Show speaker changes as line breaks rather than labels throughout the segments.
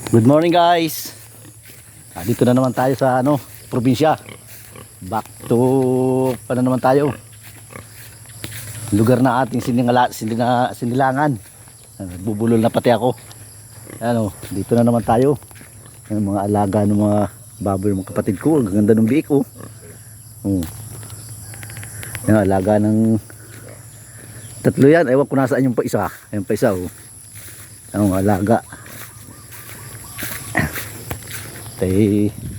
Good morning guys. Dito na naman tayo sa probinsya. Back to naman tayo. Lugar na ating sinilangan. Bubulol na pati ako. Dito na naman tayo. Mga alaga ng mga baboy ng mga kapatid ko. Ang ganda ng biik oh. Alaga ng tatlo yan. Ewan ko nasaan yung pa isa. Ayun pa isa oh. Alaga.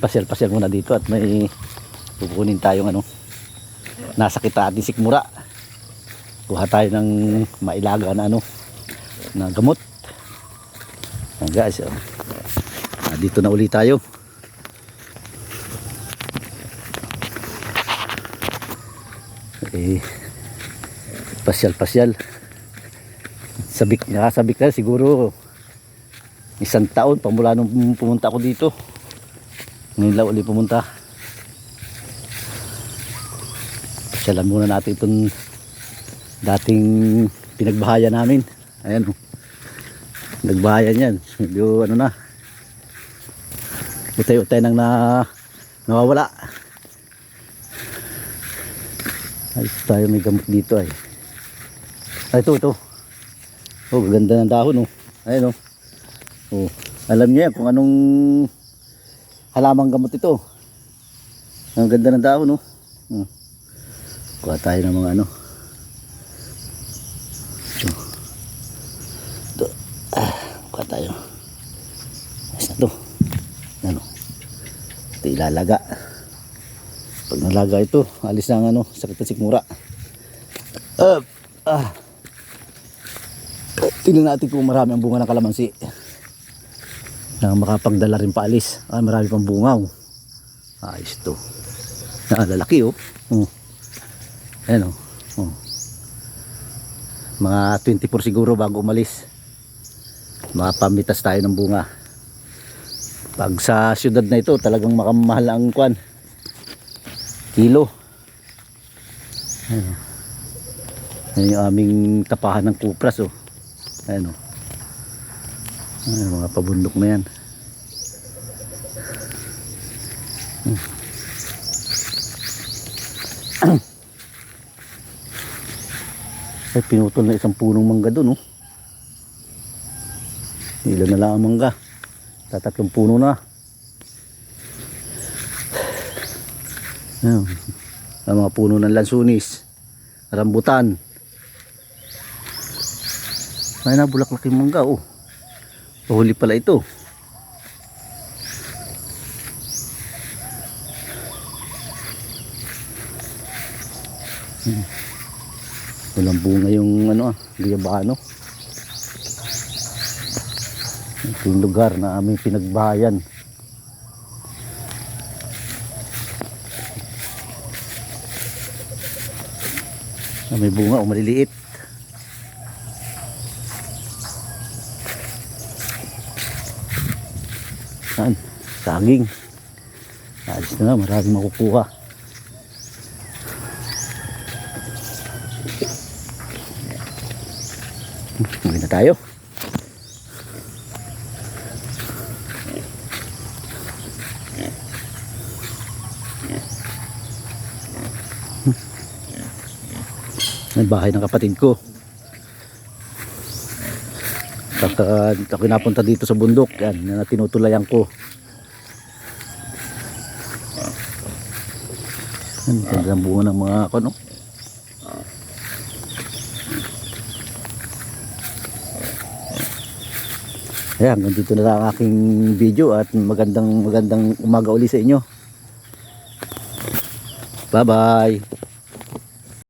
Pasyal-pasyal muna dito at may pupunin tayong nasa kita ating sikmura. Kuha tayo ng mailaga na na gamot. Guys, dito na uli tayo. Pasyal-pasyal. Sabik na siguro isang taon pamula nung pumunta ako dito. Ngayon lang ulit pumunta. Pasyalan muna natin itong dating pinagbahayan namin. Ayan oh. Nagbahayan yan. Medyo na. Utay-utay nang nawawala. Ay, tayo may gamot dito ay. Ay, ito. Oh, ganda ng dahon oh. Ayan oh. Oh, alam niya kung anong halamang gamot ito. Ang ganda ng dahon no. Kuha tayo ng mga Ito. Kuha tayo. Ayos na to. Ito ilalaga. Pag nalaga ito, alis na ang sakit na sikmura. Tingnan natin kung marami ang bunga ng kalamansi na makapagdala rin paalis. Marami pang bungaw. Ayos ito. Lalaki oh. Ayan oh. Mga 24 siguro bago umalis. Makapamitas tayo ng bunga. Pag sa syudad na ito talagang makamahal ang kilo. Ayan yung aming tapahan ng kupras oh. Ayan oh. Ay, mga pabundok na yan. Ay, pinutol na isang punong mangga doon oh. Ilan na lang ang mangga. Tatatlong puno na. Ayan. Ang mga puno ng lansunis, rambutan. Ay, nabulaklak yung mangga oh. Huli pala ito. Walang bunga yung guyabano. Ito yung lugar na aming pinagbahayan. May bunga o maliliit. Saging. Alis na, maraming makukuha. Uwi na tayo. Ang bahay ng kapatid ko. Ako napunta dito sa bundok. Yan, na tinutulayan ko. Ang ganda ng bunga ng mga Ayan, hanggang dito na lang ang aking video at magandang umaga uli sa inyo. Bye bye.